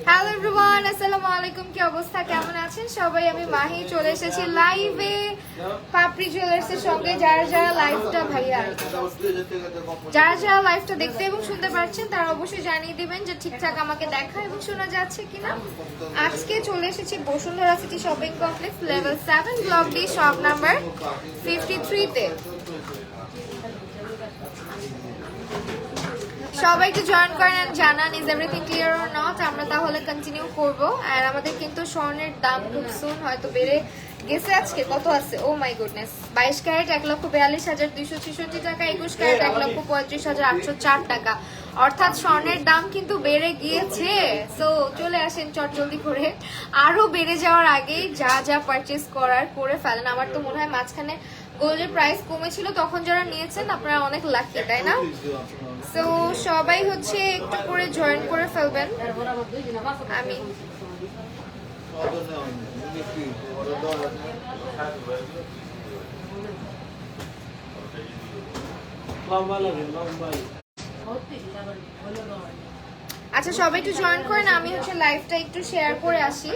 Hello everyone, আসসালামু আলাইকুম। কি অবস্থা, কেমন আছেন সবাই? আমি মাহি চলে এসেছি লাইভে পাপড়ি জুয়েলার্সের সঙ্গে। যারা যারা লাইভটা দেখতে এবং শুনতে পাচ্ছেন তারা অবশ্যই জানিয়ে দিবেন যে ঠিকঠাক আমাকে দেখা এবং শোনা যাচ্ছে কিনা। আজকে চলে এসেছি Bashundhara city shopping complex level 7 block D shop number 53 তে। সবাই একটু জয়েন করেন আর জানান is everything clear or not. আমরা তাহলে কন্টিনিউ করব। আর আমাদের কিন্তু স্বর্ণের দাম খুব সুন হয়তো বেড়ে গেছে। আজকে কত আছে? ও মাই গুডনেস, 22 ক্যারেট 1,42,266 টাকা, 21 ক্যারেট 1,35,804 টাকা। অর্থাৎ স্বর্ণের দাম কিন্তু বেড়ে গিয়েছে। সো চলে আসেন চটজলদি করে, আরো বেড়ে যাওয়ার আগেই যা যা পারচেজ করার করে ফেলেন। আমার তো মনে হয় মাঝখানে গোল্ডের প্রাইস কমেছিল, তখন যারা নিয়েছেন আপনারা অনেক লাকি, তাই না? সো সবাই হচ্ছে একটু করে জয়েন করে ফেলবেন। আমি আচ্ছা, সবাই একটু জয়েন করেন। আমি হচ্ছে লাইভটা একটু শেয়ার করে আসি।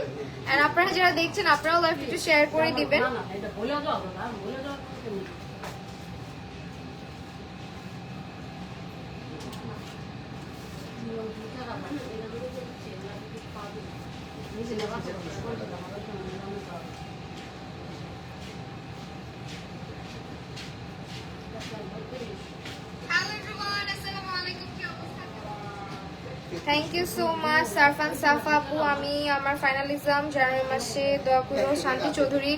আর আপনারা যারা দেখছেন আপনারাও লাইভটা একটু শেয়ার করে দিবেন। থ্যাংক ইউ সো মাচ সারফান সাফা আপু। আমি আমার ফাইনালিজম জানুয়ারি মাসে দোয়া করবো। শান্তি চৌধুরী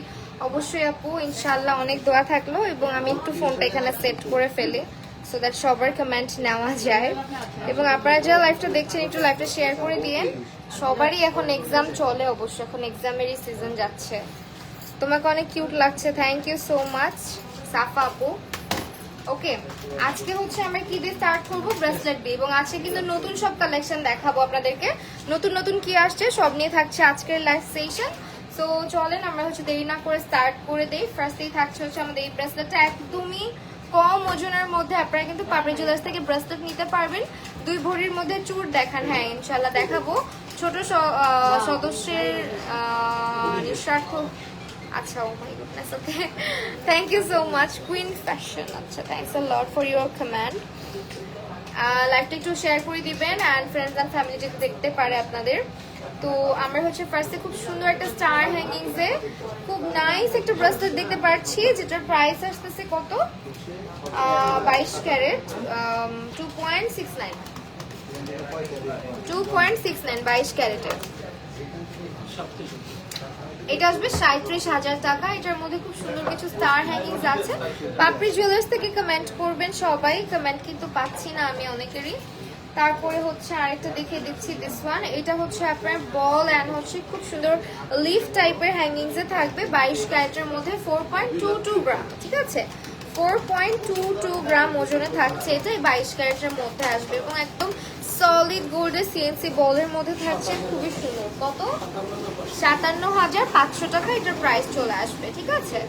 অবশ্যই আপু, ইনশাল্লাহ অনেক দোয়া থাকলো। এবং আমি একটু ফোনটা এখানে সেট করে ফেলি সো দ্যাট সবার কমেন্ট নেওয়া যায়। এবং আপনারা যারা লাইভটা দেখছেন একটু লাইভটা শেয়ার করে দিয়েন। সবারই এখন এক্সাম চলে, অবশ্যই এখন এক্সামেরই সিজন যাচ্ছে। তোমাকে অনেক কিউট লাগছে, থ্যাংক ইউ সো মাচ সাফা আপু। ওকে, আজকে হচ্ছে আমরা কি দিয়ে স্টার্ট করবো? ব্রেসলেট দিয়ে। এবং আজকে কিন্তু নতুন সব কালেকশন দেখাবো আপনাদেরকে। নতুন নতুন কি আসছে সব নিয়ে থাকছে আজকের লাইভ সেশন। সো চলেন আমরা হচ্ছে দেরি না করে স্টার্ট করে দেই। ফার্স্টেই থাকছে হচ্ছে আমাদের এই ব্রেসলেটটা একদমই কম ওজনের মধ্যে। আপনারা কিন্তু পাপড়ি জুয়েলার্স থেকে ব্রেসলেট নিতে পারবেন। 2 ভরির মধ্যে চূড় দেখান। হ্যাঁ ইনশাল্লাহ দেখাবো। ছোট সদস্যের নিঃস্বার্থ। আচ্ছা, oh my goodness, okay, thank you so much queen fashion. আচ্ছা, thanks a lot for your comment. লাইভটা একটু শেয়ার করে দিবেন অ্যান্ড ফ্রেন্ডস অ্যান্ড ফ্যামিলি যদি দেখতে পারে আপনাদের। তো আমরা হচ্ছে ফার্স্টে খুব সুন্দর একটা স্টার হ্যাঙ্গিংসে খুব নাইস একটা ব্রেসলেট দেখতে পাচ্ছি, যেটার প্রাইস আসতেছে কত? 22 ক্যারেট 2.69 22 ক্যারেটের। এটা আসবে 37,000 টাকা। এটার মধ্যে খুব সুন্দর কিছু স্টার হ্যাঙ্গিংস আছে। পাপড়ি জুয়েলার্স থেকে কমেন্ট করবেন সবাই, কমেন্ট কিন্তু পাচ্ছি না আমি অনেকেরই। তারপরে হচ্ছে আরেকটা দেখিয়ে দিচ্ছি, দিস ওয়ান। এটা হচ্ছে আপনার বল অ্যান্ড হচ্ছে খুব সুন্দর লিফ টাইপের হ্যাঙ্গিংসে থাকবে। 22 ক্যারেটের মধ্যে 4.22 গ্রাম, ঠিক আছে? 4.22 গ্রাম ওজনে থাকছে। এটা 22 ক্যারেটের মধ্যে আসবে এবং একদম সলিড গোল্ডের সিএনসি বলের মধ্যে থাকছে। খুবই সুন্দর। কত? 57,500 টাকা এটার প্রাইস চলে আসবে, ঠিক আছে?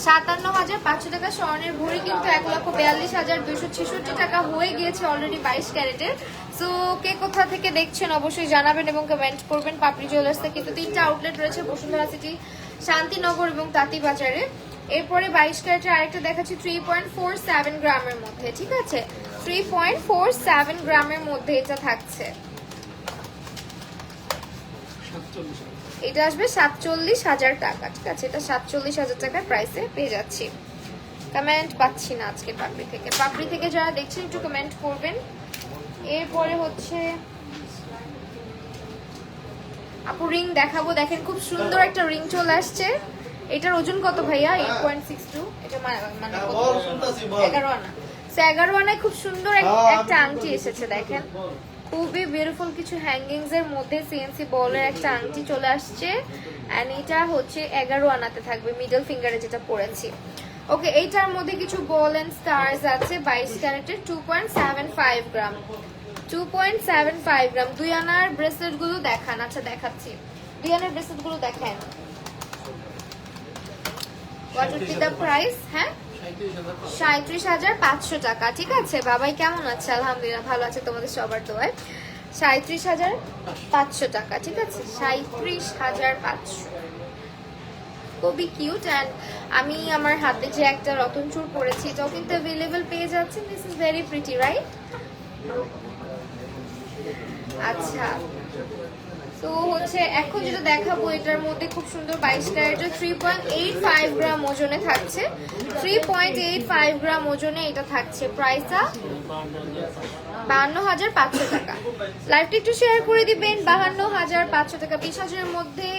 57,500 টাকা। স্বর্ণের ভরি কিন্তু 1,42,266 টাকা হয়ে গিয়েছে অলরেডি 22 ক্যারেটের। সো কে কোথা থেকে দেখছেন অবশ্যই জানাবেন এবং কমেন্ট করবেন। পাপড়ি জুয়েলার্সে কিন্তু 3টা আউটলেট রয়েছে, বসুন্ধরা সিটি, শান্তিনগর এবং তাঁতিবাজারে। এরপরে 22 ক্যারেটের আরেকটা দেখাচ্ছি 3.47 গ্রামের মধ্যে, ঠিক আছে? 3.47 গ্রামের মধ্যে এটা থাকছে। এটা আসবে 47,000 টাকা, ঠিক আছে? এটা 47,000 টাকার প্রাইসে পেয়ে যাচ্ছি। কমেন্ট পাচ্ছি না আজকে পাপড়ি থেকে। পাপড়ি থেকে যারা দেখছেন একটু কমেন্ট করবেন। এরপরে হচ্ছে আপু রিং দেখাবো। দেখেন খুব সুন্দর একটা রিং চলে আসছে। এটার ওজন কত ভাইয়া? 8.62। এটা মানে কত? 11 আনা। 11 আনায় খুব সুন্দর একটা আংটি এসেছে। দেখেন খুবই বিউটিফুল কিছু হ্যাঙ্গিংস এর মধ্যে সিএনসি বলের একটা আংটি চলে আসছে। এন্ড এটা হচ্ছে 11 আনাতে থাকবে, মিডল ফিঙ্গারে যেটা পড়েছি। ওকে, এইটার মধ্যে কিছু বল এন্ড স্টারস আছে 22 ক্যারেটের 2.75 গ্রাম। 2.75 গ্রাম। 2 আনার ব্রেসলেট গুলো দেখান। আচ্ছা দেখাচ্ছি, 2 আনার ব্রেসলেট গুলো দেখেন। What would be the price? হ্যাঁ 37,500 টাকা। ঠিক আছে বাবাই কেমন আছে? আলহামদুলিল্লাহ ভালো আছে তোমাদের সবার দোয়ায়। 37,500 টাকা। ঠিক আছে 37,500, খুবই কিউট। অ্যান্ড আমি আমার হাতে যে একটা রতন চূড় পরেছি এটাও কিন্তু অ্যাভেলেবল পেয়ে যাচ্ছে। This is very pretty right? আচ্ছা তো হচ্ছে এখন যেটা দেখাবো এটার মধ্যে খুব সুন্দর 22 ক্যারেটের 3.85 গ্রাম ওজনে থাকছে। 3.85 গ্রাম ওজনে এটা থাকছে। প্রাইসটা 52,500 টাকা। লাইভটা একটু শেয়ার করে দিবেন। 52,500 টাকা। 20,000 এর মধ্যে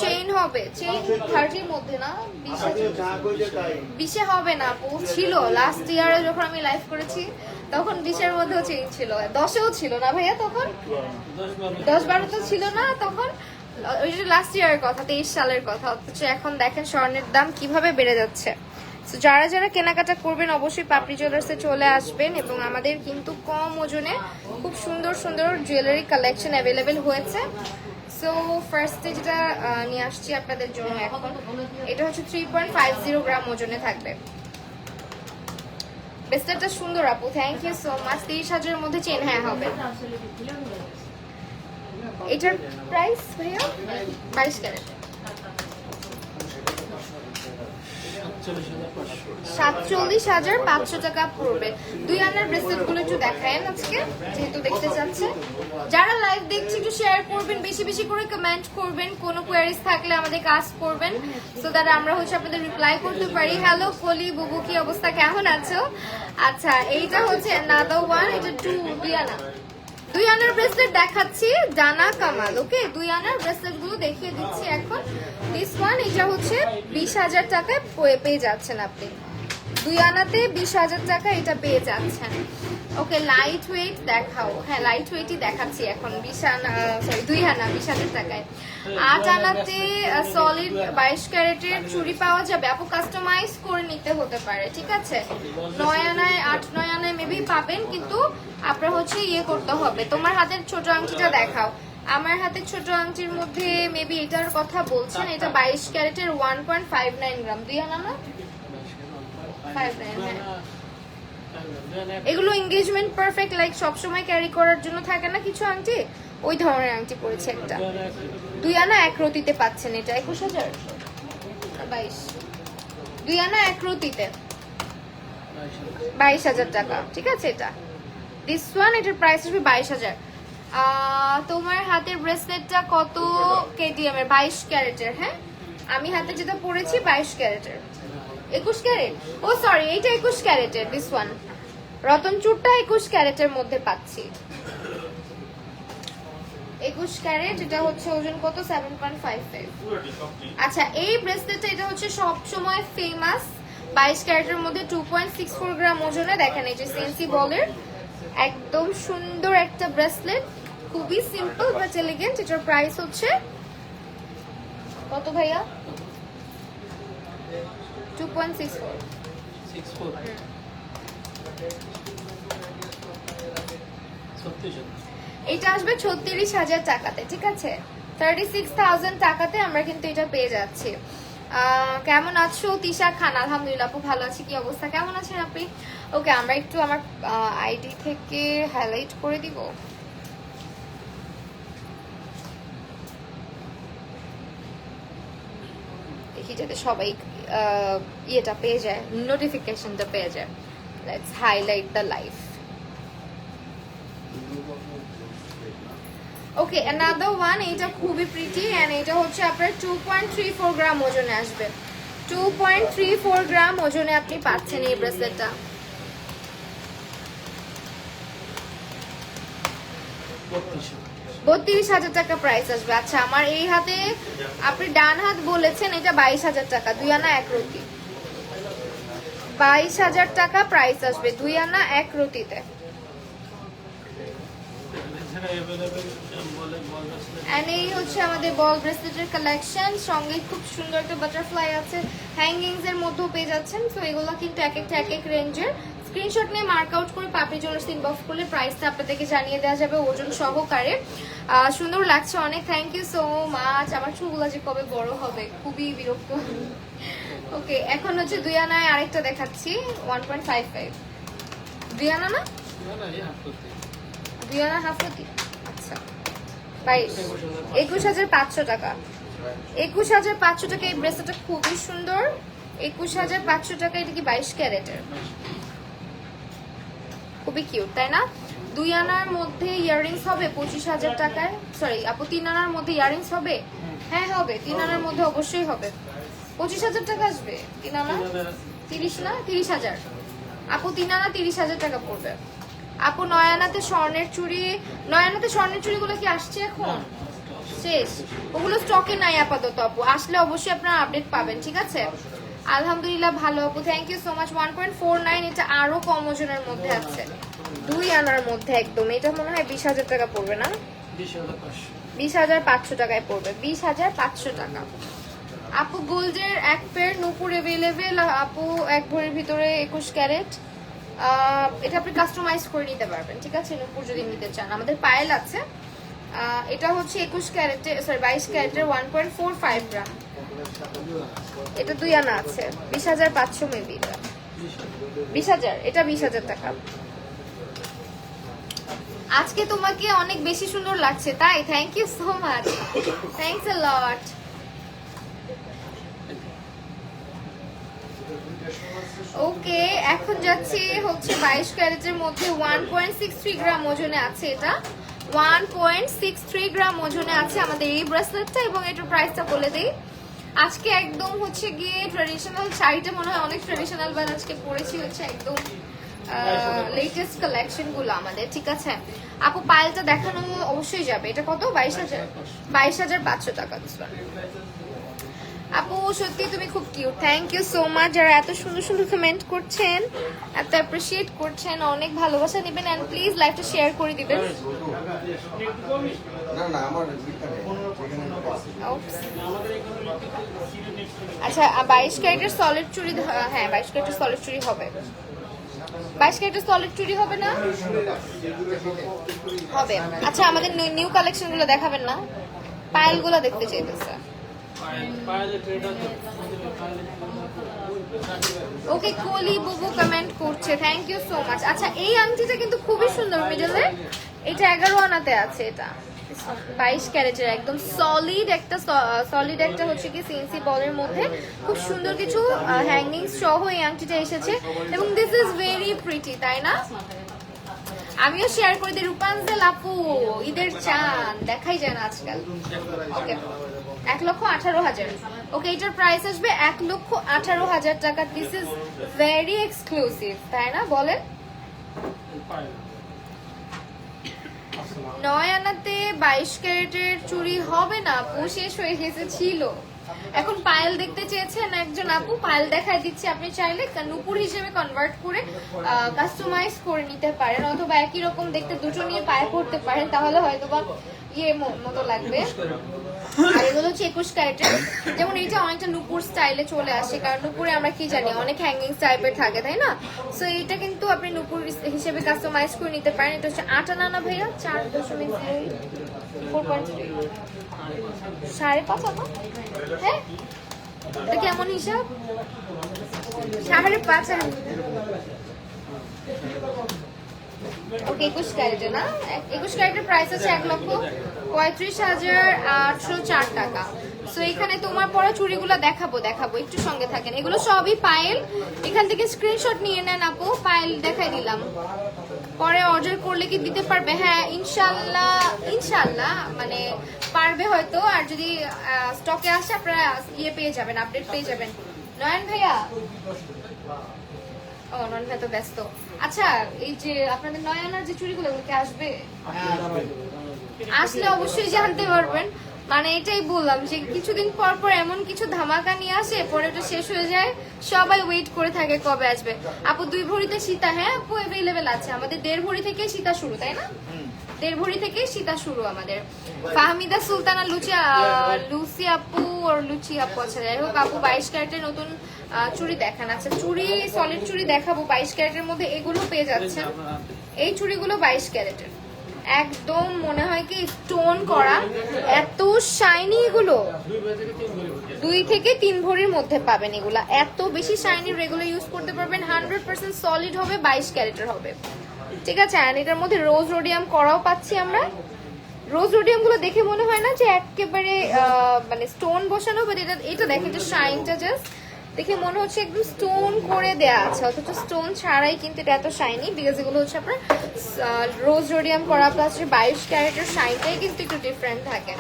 চেইন হবে। চেইন 30 মধ্যে না, 20 হবে না আপু। ছিল লাস্ট ইয়ারে যখন আমি লাইভ করেছি তখন 20-এর মধ্যেও চেইন ছিল, 10-এও ছিল না ভাইয়া, তখন 10-12 তো ছিল না তখন। ওই যে লাস্ট ইয়ারের কথা, 23 সালের কথা। অথচ এখন দেখেন স্বর্ণের দাম কিভাবে বেড়ে যাচ্ছে। তো যারা যারা কেনাকাটা করবেন অবশ্যই পাপড়ি জুয়েলার্সে চলে আসবেন। এবং আমাদের কিন্তু কম ওজনে খুব সুন্দর সুন্দর জুয়েলারি কালেকশন অ্যাভেলেবেল হয়েছে। সো ফার্স্টে যেটা নিয়ে আসছি আপনাদের জন্য এখন, এটা হচ্ছে 3.50 গ্রাম ওজনে থাকবে। ব্রেসলেটটা সুন্দর আপু, থ্যাংক ইউ সো মাচ। 30,000 এর মধ্যে চেন হ্যাঁ হবে। এটার প্রাইস ভাইয়া 22 ক্যারেট 47,500 টাকা পড়বে। 2 আনার ব্রেসলেট গুলো একটু দেখায়েন আজকে, যেহেতু দেখতে চাচ্ছে। যারা লাইভ দেখছে একটু শেয়ার করবেন, বেশি বেশি করে কমেন্ট করবেন। কোনো কোয়ারিজ থাকলে আমাদের কাজ করবেন, সো দ্যাট আমরা হচ্ছে আপনাদের রিপ্লাই করতে পারি। হ্যালো কলি বুবু, কি অবস্থা, কেমন আছো? আচ্ছা এইটা হচ্ছে another one, এটা 2 আনা। 2 আনার ব্রেসলেট দেখাচ্ছি, জানা কামাল। ওকে 2 আনার ব্রেসলেট গুলো দেখিয়ে দিচ্ছি এখন। দিস ওয়ান, এটা হচ্ছে 20,000 টাকায় পেয়ে যাচ্ছেন আপনি। 2 আনাতে 20,000 টাকা এটা পেয়ে যাচ্ছেন। ওকে লাইট ওয়েট দেখাও। হ্যাঁ লাইট ওয়েটই দেখাচ্ছি এখন। 20 আনা সরি 2 আনা 20,000 টাকায়। 8 আনাতে সলিড 22 ক্যারেটের চুড়ি পাওয়া যাবে আপু, কাস্টমাইজ করে নিতে হতে পারে। ঠিক আছে 9 আনায় 8-9 আনায় মেবি পাবেন, কিন্তু আপনার হচ্ছে ইয়ে করতে হবে। তোমার হাতের ছোট আংটিটা দেখাও। আমার হাতের ছোট আংটির মধ্যে মেবি এটার কথা বলছেন। এটা 22 ক্যারেটের 1.59 গ্রাম। 2 আনা না 59? হ্যাঁ এগুলো এনগেজমেন্ট পারফেক্ট, লাইক সবসময় ক্যারি করার জন্য থাকে না কিছু আংটি, ওই ধরনের আংটি পড়েছে একটা। 2 আনা 1 রতিতে পাচ্ছেন। এটা 21,000 22। 2 আনা 1 রতিতে 22,000 টাকা। ঠিক আছে এটা দিস ওয়ান, এটার প্রাইস আসবে 22,000। তোমার হাতের ব্রেসলেটটা কত কেডিএম এর? 22 ক্যারেটের। হ্যাঁ আমি হাতে যেটা পরেছি 22 ক্যারেটের। 21 ক্যারেট, ও সরি এইটা 21 ক্যারেটের। দিস ওয়ান রতন চূড়টা 21 ক্যারেটের মধ্যে পাচ্ছি। 21 ক্যারেট, এটা হচ্ছে ওজন কত? 7.55। আচ্ছা এই ব্রেসলেটটা এটা হচ্ছে সব সময় ফেমাস 22 ক্যারেটের মধ্যে 2.64 গ্রাম ওজনে। দেখেন এই যে সেন্সি বলের একদম সুন্দর একটা ব্রেসলেট, খুবই সিম্পল বাট এলিগেন্ট। এটার প্রাইস হচ্ছে কত ভাইয়া? 2.64। এটা আসবে 36,000 টাকাতে। ঠিক আছে 36,000 টাকাতে আমরা কিন্তু এটা পেয়ে যাচ্ছি। কেমন আছো তিশা খান? আলহামদুলিল্লাহ আপু ভালো আছি। কি অবস্থা, কেমন আছেন আপনি? ওকে আমরা একটু আমার আইডি থেকে হাইলাইট করে দিব। দেখি যাতে সবাই ইয়েটা পেয়ে যায়, নোটিফিকেশনটা পেয়ে যায়। Let's highlight the live. Okay another one, এটা খুবই প্রিটি এন্ড এটা হচ্ছে আপনার 2.34 গ্রাম ওজনে আসবে। 2.34 গ্রাম ওজনে আপনি পাচ্ছেন এই ব্রেসলেটটা। বত্রিশ হাজার টাকা প্রাইস আসবে। আচ্ছা আমার এই হাতে আপনি ডান হাত বলেছেন, এটা 22,000 টাকা। 2 আনা 1 রতি 22,000 টাকা প্রাইস আসবে 2 আনা 1 রতিতে। এন্ড এই হচ্ছে আমাদের বল ব্রেসলেটের কালেকশন। সঙ্গে খুব সুন্দর একটা বাটারফ্লাই আছে, হ্যাঙ্গিংস এর মধ্যেও পেয়ে যাচ্ছেন। তো এগুলো কিন্তু এক একটা এক এক রেঞ্জের। স্ক্রিনশট নিয়ে মার্ক আউট করে পাপড়ি জুয়েলার্স ইনবক্স করলে প্রাইসটা আপনাদেরকে জানিয়ে দেওয়া যাবে ওজন সহকারে। সুন্দর লাগছে অনেক, থ্যাংক ইউ সো মাচ। আমার চুলগুলো যে কবে বড় হবে খুবই বিরক্ত। ওকে, এখন হচ্ছে 2 আনায় আরেকটা দেখাচ্ছি 1.55। 2 আনা না, 2 আনা হাফ রতি। আচ্ছা 21,500 টাকা। 21,500 টাকা এই ব্রেসলেটটা খুবই সুন্দর। 21,500 টাকা। এটা কি 22 ক্যারেটের, খুবই কিউট তাই না? 2 আনার মধ্যে ইয়াররিংস হবে 25,000 টাকায়। সরি আপু, 3 আনার মধ্যে ইয়াররিংস হবে? হ্যাঁ হবে, 3 আনার মধ্যে অবশ্যই হবে। 25,000 টাকা আসবে 3 আনা। 30 না, 30,000 আপু। 3 আনা 30,000 টাকা পড়বে আপু। 9 আনাতে স্বর্ণের চুড়ি, 9 আনাতে স্বর্ণের চুড়িগুলো কি আসছে এখন? শেষ, ওগুলো স্টকে নাই আপাতত আপু। আসলে অবশ্যই আপনারা আপডেট পাবেন, ঠিক আছে? আলহামদুলিল্লাহ ভালো আপু, থ্যাংক ইউ সো মাচ। 1.49, এটা আরো কম ওজনের মধ্যে আছে, 2 আনার মধ্যে একদম। এটা মনে হয় 20,000 টাকা পড়বে না? 20,500 টাকায় পড়বে, 20,500 টাকা আপু। গোল্ডের এক পেয়ার নূপুর अवेलेबल আপু, এক ভরির ভিতরে 21 ক্যারেট। এটা আপনি কাস্টমাইজ করে নিতে পারবেন, ঠিক আছে? নূপুর যদি নিতে চান, আমাদের পায়েল আছে। এটা হচ্ছে 21 ক্যারেটের, সরি 22 ক্যারেটের, 1.45 গ্রাম। এটা 2 আনা আছে, 20,500 মেবি। 20,000, এটা 20,000 টাকা। আজকে তোমাকে অনেক বেশি সুন্দর লাগছে তাই, thank you so much, thanks a lot. Okay, এখন যাচ্ছি হচ্ছে 22 ক্যারেটের মধ্যে 1.63 গ্রাম ওজনে আছে। এটা 1.63 গ্রাম ওজনে আছে আমাদের এই ব্রেসলেটটা, এবং এটার প্রাইসটা বলে দেই। আজকে একদম হচ্ছে গিয়ে ট্রেডিশনাল শাড়িটা মনে হয় অনেক ট্রেডিশনাল, বাট আজকে পরেছি হচ্ছে একদম লেটেস্ট কালেকশন গুলো আমাদের, ঠিক আছে আপু? পায়েলটা দেখানো অবশ্যই যাবে। এটা কত? 22,500 টাকা আপু। সত্যি তুমি খুব cute, thank you so much. যারা এত সুন্দর সুন্দর কমেন্ট করছেন, এত অ্যাপ্রিশিয়েট করছেন, অনেক ভালোবাসা নেবেন, এন্ড প্লিজ লাইভটা শেয়ার করে দিবেন। আচ্ছা 22 ক্যারেটের সলিড চুড়ি, হ্যাঁ 22 ক্যারেটের সলিড চুড়ি হবে। 22 ক্যারেটের সলিড চুড়ি হবে না? হবে। আচ্ছা আমাদের নিউ কালেকশন গুলো দেখাবেন না? পায়েল গুলো দেখতে চাইতেছে। ওকে, কোলি বুবু কমেন্ট করছে, থ্যাংক ইউ সো মাচ। আচ্ছা এই আংটিটা কিন্তু খুবই সুন্দর মিডলে, এটা 11 আনাতে আছে। এটা 22 ক্যারেটের একদম সলিড একটা হচ্ছে কি সিএনসি বলের মধ্যে খুব সুন্দর কিছু হ্যাঙ্গিং সহ এই আংটিটা এসেছে, এবং দিস ইজ ভেরি প্রিটি তাই না? আমিও শেয়ার করে দিই। রূপাঞ্জল আপু, ঈদের চাঁদ দেখাই যায় না আজকাল। ওকে 1,18,000। ওকে, এটার প্রাইস আসবে 1,18,000 টাকা। দিস ইজ ভেরি এক্সক্লুসিভ তাই না বলেন? 9 আনাতে 22 ক্যারেটের চুড়ি হবে না আপু, শেষ হয়ে গেছে, ছিল। এখন পায়েল দেখতে চেয়েছেন একজন আপু, পায়েল দেখায় দিচ্ছি। আপনি চাইলে নূপুর হিসেবে কনভার্ট করে কাস্টমাইজ করে নিতে পারেন, অথবা একই রকম দেখতে দুটো নিয়ে পায়ে পড়তে পারেন, তাহলে হয়তো বা ইয়ে মতো লাগবে। আর এগুলো হচ্ছে 21 ক্যারেটের, যেমন এটা অনেকটা নূপুর স্টাইলে চলে আসে, কারণ নূপুরে আমরা কি জানি অনেক হ্যাঙ্গিং টাইপের থাকে তাই না? সো এটা কিন্তু আপনি নূপুর হিসেবে কাস্টমাইজ করে নিতে পারেন। এটা হচ্ছে 8 আনা না ভাইয়া? 4.0, 4.3, 5.5 আনা। হ্যাঁ এটা কেমন হিসাব? 5.5 আনা। ওকে 21 ক্যারেটে না? 21 ক্যারেটের প্রাইস আছে 1,35,804 টাকা। সো এখানে তোমার পরা চুড়িগুলো দেখাবো একটু সঙ্গে থাকেন। এগুলো সবই পায়েল, এখান থেকে স্ক্রিনশট নিয়ে নেন আপু। পায়েল দেখাই দিলাম, পরে অর্ডার করলে কি দিতে পারবে? হ্যাঁ ইনশাল্লাহ মানে পারবে হয়তো। আর যদি স্টকে আসে আপনারা ইয়ে পেয়ে যাবেন, আপডেট পেয়ে যাবেন। নয়ন ভাইয়া, ও নয়ন ভাই তো ব্যস্ত। আচ্ছা এই যে আপনাদের 9 আনার যে চুড়িগুলো ওগুলো আসবে? আসলে অবশ্যই জানতে পারবেন। মানে এটাই বললাম যে কিছুদিন পর পর এমন কিছু ধামাকা নিয়ে আসে, পরে ওটা শেষ হয়ে যায়, সবাই ওয়েট করে থাকে কবে আসবে। আপু 2 ভরিতে সীতা, হ্যাঁ আপু অ্যাভেলেবেল আছে আমাদের। 1.5 ভরি থেকে সীতা শুরু তাই না? 1.5 ভরি থেকে সীতা শুরু আমাদের। ফাহমিদা সুলতানা লুচি আপু আর লুচি আপু, আচ্ছা যাই হোক আপু 22 ক্যারেটের নতুন চুড়ি দেখান। আচ্ছা চুড়ি সলিড চুড়ি দেখাবো 22 ক্যারেটের মধ্যে, এগুলো পেয়ে যাচ্ছেন। এই চুড়িগুলো 22 ক্যারেটের, একদম মনে হয় কি স্টোন করা, এত শাইনি এগুলো। 2 থেকে 3 ভরির মধ্যে পাবেন এগুলা। এত বেশি শাইনি, রেগুলার ইউজ করতে পারবেন, 100% সলিড হবে, 22 ক্যারেটের হবে, ঠিক আছে। আর এটার মধ্যে রোজ রোডিয়াম করাও পাচ্ছি আমরা। রোজ রোডিয়াম গুলো দেখে মনে হয় না যে একেবারে মানে স্টোন বসানো, বাট এটা দেখেন যে শাইনটা জাস্ট দেখে মনে হচ্ছে একদম স্টোন করে দেয়া আছে, অথচ স্টোন ছাড়াই কিন্তু এটা এত শাইনি, বিকজ এগুলো হচ্ছে আপনার রোজ রোডিয়াম করা প্লাস 22 ক্যারেটের শাইনটাই কিন্তু একটু ডিফারেন্ট থাকে।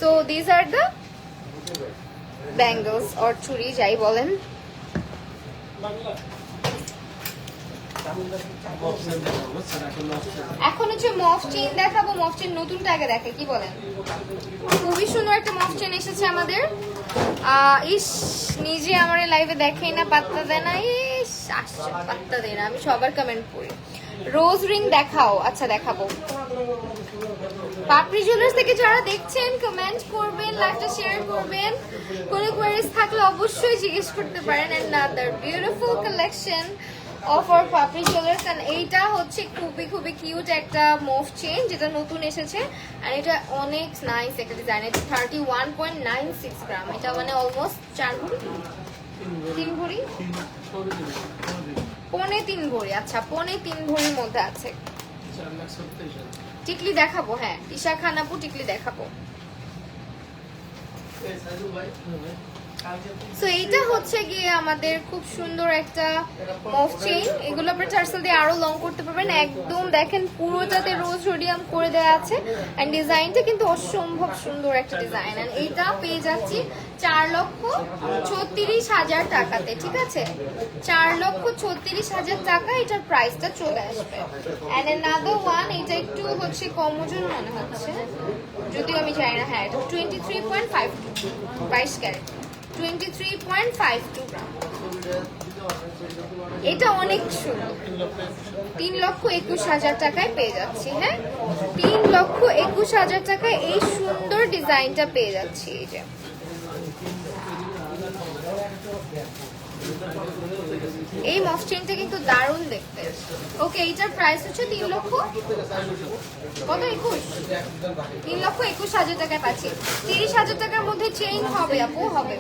So these are the bangles or চুড়ি যাই বলেন। এখন হচ্ছে মফ চেইন দেখাবো। মফ চেইন নতুনটা আগে দেখে, কি বলেন? খুবই সুন্দর একটা মফ চেইন এসেছে আমাদের। ইস, নিজে আমার লাইভে দেখেই না, পাত্তা দেয় না। ইস, আসছে, পাত্তা দেয় না। আমি সবার কমেন্ট পড়ি। রোজ রিং দেখাও। আচ্ছা দেখাবো। পাপড়ি জুয়েলার্স থেকে যারা দেখছেন কমেন্ট করবেন, লাইভটা শেয়ার করবেন। কোনো কোয়ারিজ থাকলে অবশ্যই জিজ্ঞেস করতে পারেন। Another beautiful collection of our Papri jewellers. And এইটা হচ্ছে খুবই খুবই কিউট একটা মুভ চেইন যেটা নতুন এসেছে। আর এটা অনেক নাইস একটা ডিজাইন। এটা 31.96 গ্রাম। এটা মানে অলমোস্ট 4 ভরি, 3 ভরি, 3.25 ভরি। আচ্ছা 3.25 ভরির মধ্যে আছে। টিকলি দেখাবো, হ্যাঁ ঈশা খান আপু টিকলি দেখাবো। সো এইটা হচ্ছে গিয়ে আমাদের খুব সুন্দর একটা মফ চেইন। এগুলো আপনার টার্সেল দিয়ে আরো লং করতে পারবেন। একদম দেখেন পুরোটাতে রোজ রোডিয়াম করে দেওয়া আছে। এন্ড ডিজাইনটা কিন্তু অসম্ভব সুন্দর একটা ডিজাইন। এন্ড এইটা পেয়ে যাচ্ছি 4,36,000 টাকাতে, ঠিক আছে। 4,36,000 টাকা এটার প্রাইসটা চলে আসবে। এন্ড অ্যানাদার ওয়ান, এটা একটু হচ্ছে কম ওজন মনে হচ্ছে, যদিও আমি জানি না। হ্যাঁ, এটা 23.52, 22 ক্যারেট, 23.52 গ্রাম। এটা অনেক সুন্দর। 3,21,000 টাকায় পেয়ে যাচ্ছি। হ্যাঁ, 3,21,000 টাকায় এই সুন্দর ডিজাইনটা পেয়ে যাচ্ছি। এই যে এই মফ চেইনটা কিন্তু দারুণ দেখতে। ওকে, এইটার প্রাইস হচ্ছে 3,21,000 টাকায় পাচ্ছি। 30,000 টাকার মধ্যে চেইন হবে আপু, হবে।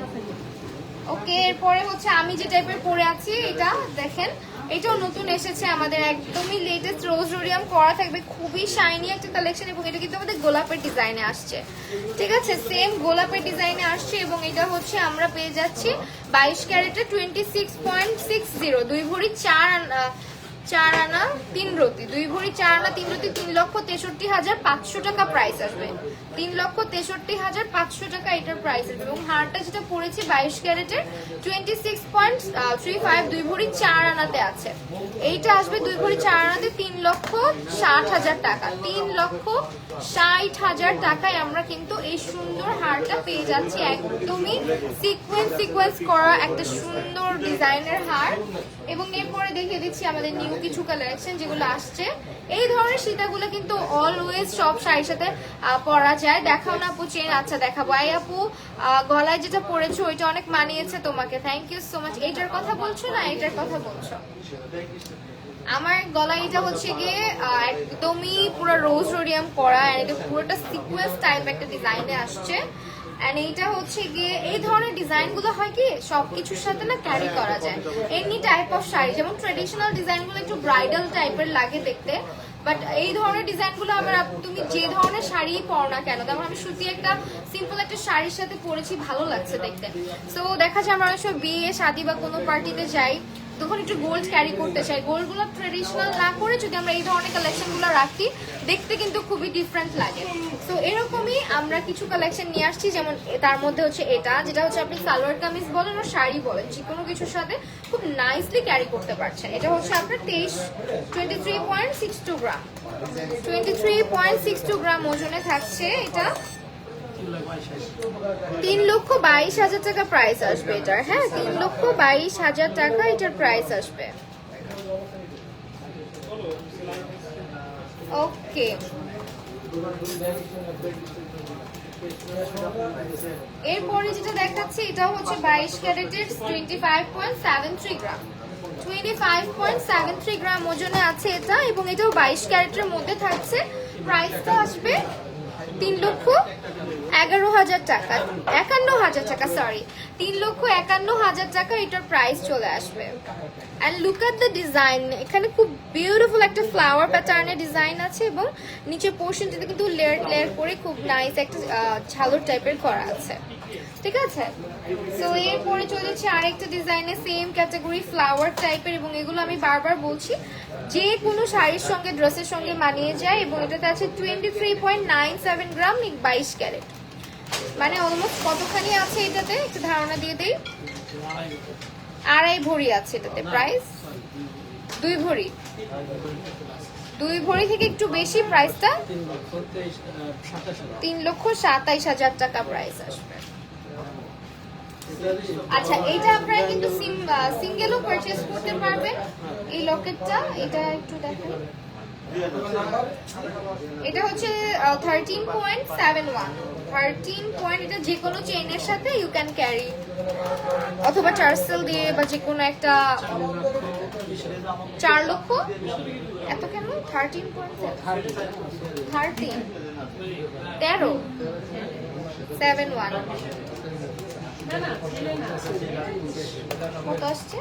ওকে, এরপরে হচ্ছে আমি যে টাইপের পরে আছি এটা দেখেন, এটাও নতুন এসেছে আমাদের, একদমই লেটেস্ট রোজ রোডিয়াম করা থাকবে, খুবই শাইনি একটা কালেকশন। এবং এটা কিন্তু আমাদের গোলাপের ডিজাইনে আসছে, ঠিক আছে, সেম গোলাপের ডিজাইনে আসছে। এবং এটা হচ্ছে আমরা পেয়ে যাচ্ছি 22 ক্যারেটের 26.60, 2 ভরি 4 আনা 3 রতি, 2 ভরি 4 আনা 3 রতি, 3,63,500 টাকা প্রাইস আসবে। 3,63,500 টাকা এটার প্রাইস আসবে। এবং হারটা যেটা পড়েছে 22 ক্যারেটের 26.35, 2 ভরি 4 আনাতে আছে। এইটা আসবে 2 ভরি 4 আনাতে 3,60,000 টাকা। 3,60,000 টাকায় আমরা কিন্তু এই সুন্দর হারটা পেয়ে যাচ্ছি। একদমই সিকোয়েন্স করা একটা সুন্দর ডিজাইনের হার। এবং এরপরে দেখিয়ে দিচ্ছি আমাদের নিউ কিছু কালেকশন যেগুলো আসছে। এই ধরনের সীতাগুলো কিন্তু অলওয়েজ সব শাড়ির সাথে পরা যায়। দেখাও না আপু চেন? আচ্ছা দেখাবো। আই আপু, গলায় যেটা পরেছো ওইটা অনেক মানিয়েছে তোমাকে, থ্যাংক ইউ সো মাচ। এইটার কথা বলছো না এটার কথা বলছো? আমার গলায় এটা হচ্ছে গিয়ে একদমই পুরো রোজ রোডিয়াম করা, এটা পুরোটা সিকোয়েন্স টাইপ একটা ডিজাইনে আসছে। এন্ড এইটা হচ্ছে গিয়ে এই ধরনের ডিজাইন গুলো হয় কি সবকিছুর সাথে না ক্যারি করা যায়। এনি টাইপ অফ শাড়ি, যেমন ট্রেডিশনাল ডিজাইন গুলো একটু ব্রাইডাল টাইপের লাগে দেখতে, বাট এই ধরনের ডিজাইন গুলো আমার তুমি যে ধরনের শাড়ি পরো না কেন, তারপর আমি সুতি একটা সিম্পল একটা শাড়ির সাথে পরেছি, ভালো লাগছে দেখতে। সো দেখা যায় আমরা অনেক সময় বিয়ে শাদী বা কোনো পার্টিতে যাই, তখন একটু গোল্ড ক্যারি করতে চাই। গোল্ড গুলো ট্রেডিশনাল না করে যদি আমরা এই ধরনের কালেকশন গুলো রাখি, দেখতে কিন্তু খুবই ডিফারেন্ট লাগে। তো এরকমই আমরা কিছু কালেকশন নিয়ে আসছি, যেমন তার মধ্যে হচ্ছে এটা, যেটা হচ্ছে আপনি সালোয়ার কামিজ বলেন ও শাড়ি বলেন, যে কোনো কিছুর সাথে খুব নাইসলি ক্যারি করতে পারছেন। এটা হচ্ছে আপনার 23.62 গ্রাম, 23.62 গ্রাম ওজনে থাকছে। এটা 3,22,000 টাকা প্রাইস আসবে এটার। হ্যাঁ, 3,22,000 টাকা এটার প্রাইস আসবে। ওকে, এরপরে যেটা দেখাচ্ছি এটা হচ্ছে 22 ক্যারেটের 25.73 গ্রাম, 25.73 গ্রাম ওজনে আছে এটা। এবং এটাও 22 ক্যারেটের মধ্যে থাকছে। প্রাইসটা আসবে 11,000 টাকা, 51,000 টাকা, সরি 3,51,000 টাকা এটার প্রাইস চলে আসবে। And look at the design, এখানে খুব বিউটিফুল একটা ফ্লাওয়ার প্যাটার্নের ডিজাইন আছে এবং নিচের পোর্শনটাতে কিন্তু লেয়ার লেয়ার করে খুব নাইস একটা ঝালর টাইপের করা আছে, ঠিক আছে। সো এরপরে চলেছে আরেকটা ডিজাইনে সেম ক্যাটাগরি ফ্লাওয়ার টাইপের, এবং এগুলো আমি বারবার বলছি যে কোনো শাড়ির সঙ্গে ড্রেসের সঙ্গে মানিয়ে যায়, এবং এটাতে আছে 23.97 গ্রাম, 22 ক্যারেট, মানে অলমোস্ট কতখানি আছে এটাতে একটু ধারণা দিয়ে দেই। 2.5 ভরি আছে এটাতে, প্রাইস 2 ভরি, 2 ভরি থেকে একটু বেশি, প্রাইসটা 3,27,000 টাকা প্রাইস আসবে। আচ্ছা, এটা আপনারা কিন্তু সিঙ্গেলও পারচেজ করতে পারবেন। এই লকেটটা, এটা একটু দেখেন, এটা হচ্ছে 13.71, 13 পয়েন্ট। এটা যে কোনো চেইনের সাথে ইউ ক্যান ক্যারি, অথবা টার্সেল দিয়ে, বা যে কোনো একটা 4 লক্ষ এত কেন 13.71 কত আসছে?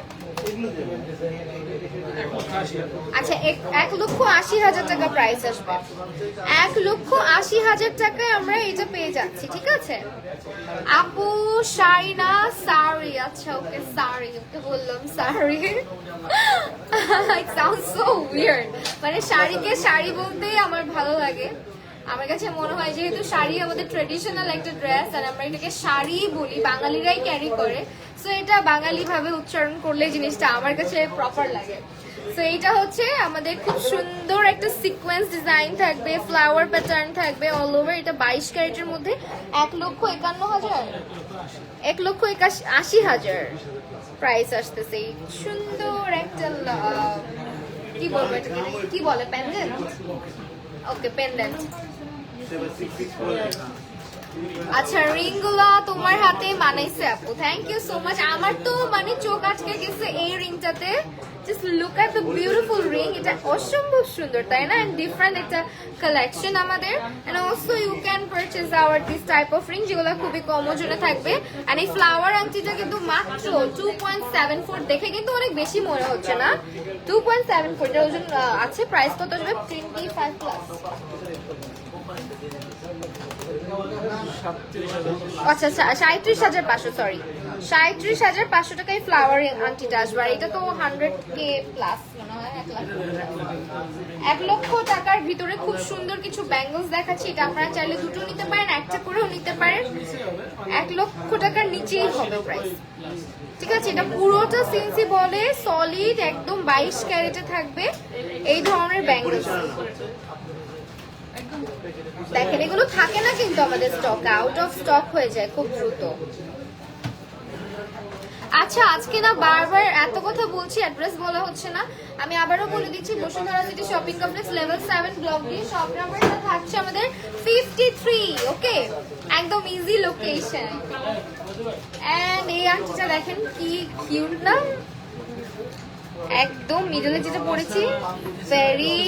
আচ্ছা, 1,80,000 টাকা প্রাইস আসবে। 1,80,000 টাকায় আমরা এটা পেয়ে যাচ্ছি, ঠিক আছে। আপু শাড়ি না সারি, আচ্ছা ওকে সারি, ওকে বললাম সারি। ইট সাউন্ডস সো উইয়ার্ড, মানে শাড়িকে শাড়ি বলতেই আমার ভালো লাগে। আমার কাছে মনে হয় যেহেতু শাড়ি আমাদের ট্রেডিশনাল একটা ড্রেস, আর আমরা এটাকে শাড়ি বলি, বাঙালিরাই ক্যারি করে, সো এটা বাঙালি ভাবে উচ্চারণ করলে জিনিসটা আমার কাছে প্রপার লাগে। সো এইটা হচ্ছে আমাদের খুব সুন্দর একটা সিকোয়েন্স ডিজাইন থাকবে, ফ্লাওয়ার প্যাটার্ন থাকবে অল ওভার। এটা 22 ক্যারেটের মধ্যে 1,51,000, 1,81,000 প্রাইস আসতেছে। এই সুন্দর একটা কি বলবো এটাকে, কি বলে, পেন্ডেন্ট, ওকে পেন্ডেন্ট। আচ্ছা, রিংগুলা তোমার হাতে মানাইছে আপু, থ্যাংক ইউ সো মাচ। আমার তো মানে চোখ আটকে গেছে এই রিংটাতে। Just look at the beautiful ring, এটা অসম্ভব সুন্দর, তাই না? এন্ড ডিফারেন্ট একটা কালেকশন আমাদের। And also you can purchase our this type of ring, যেগুলো খুবই কম ওজনে থাকবে। এন্ড এই ফ্লাওয়ার আংটিটা কিন্তু মাত্র 2.74, দেখে কিন্তু অনেক বেশি মনে হচ্ছে না, 2.74 এর ওজন আছে। প্রাইস কত আসবে? 25 প্লাস। আচ্ছা, 37,500, সরি 37,500 টাকায় ফ্লাওয়ার আংটিটা আসবে। আর এটা তো 100K প্লাস মনে হয়, 1 লক্ষ টাকার ভিতরে খুব সুন্দর কিছু ব্যাঙ্গলস দেখাচ্ছি। এটা আপনারা চাইলে দুটো নিতে পারেন, একটা করেও নিতে পারেন। 1 লক্ষ টাকার নিচেই হবে প্রাইস, ঠিক আছে। এটা পুরোটা সিনসি বলে সলিড, একদম 22 ক্যারেটে থাকবে এই ধরনের ব্যাঙ্গলস। দেখেন, এগুলো থাকে না কিন্তু আমাদের স্টক, আউট অফ স্টক হয়ে যায় খুব দ্রুত। আচ্ছা, আজকে না বারবার এত কথা বলছি, অ্যাড্রেস বলা হচ্ছে না, আমি আবারও বলে দিচ্ছি। Bashundhara city shopping complex, level 7, block D, shop নাম্বারটা থাকছে আমাদের 53, ওকে, একদম ইজি লোকেশন। এন্ড এই আংটিটা দেখেন কি কিউট না, একদম মিডলে যেটা পড়েছি, ভেরি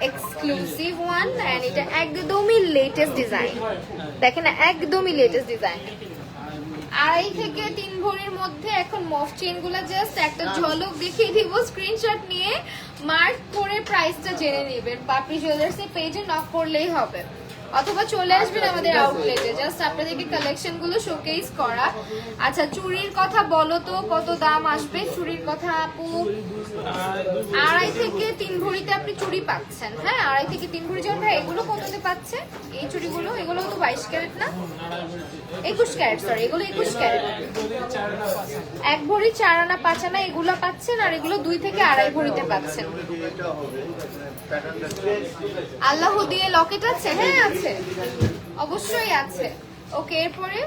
এক্সক্লুসিভ ওয়ান। এন্ড এটা একদমই লেটেস্ট ডিজাইন, দেখেন একদমই লেটেস্ট ডিজাইন। 2.5 থেকে 3 ভরির মধ্যে এখন মফ চেইন গুলা জাস্ট একটা ঝলক দেখিয়ে দিব, স্ক্রিনশট নিয়ে মার্ক করে প্রাইসটা জেনে নেবেন। পাপড়ি জুয়েলার্স এর পেজে নক করলেই হবে, অথবা চলে আসবেন আমাদের আউটলেটে, জাস্ট আপনাদেরকে কালেকশন গুলো শোকেস করা। আচ্ছা, চুড়ির কথা বলো তো, কত দাম আসবে চুড়ির কথা আপু? 2.5 থেকে 3 ভরিতে আপনি চুড়ি পাচ্ছেন, হ্যাঁ 2.5 থেকে 3 ভরি। যেমন ভাই এগুলো কততে পাচ্ছে এই চুড়িগুলো? এগুলো তো 22 ক্যারেট না, 21 ক্যারেট, সরি এগুলো 21 ক্যারেট। 1 ভরি 4 আনা 5 আনা এগুলো পাচ্ছেন, আর এগুলো 2 থেকে 2.5 ভরিতে পাচ্ছেন। আল্লাহ দিয়ে লকেট আছে, হ্যাঁ আছে, অবশ্যই আছে। ওকে, এরপরে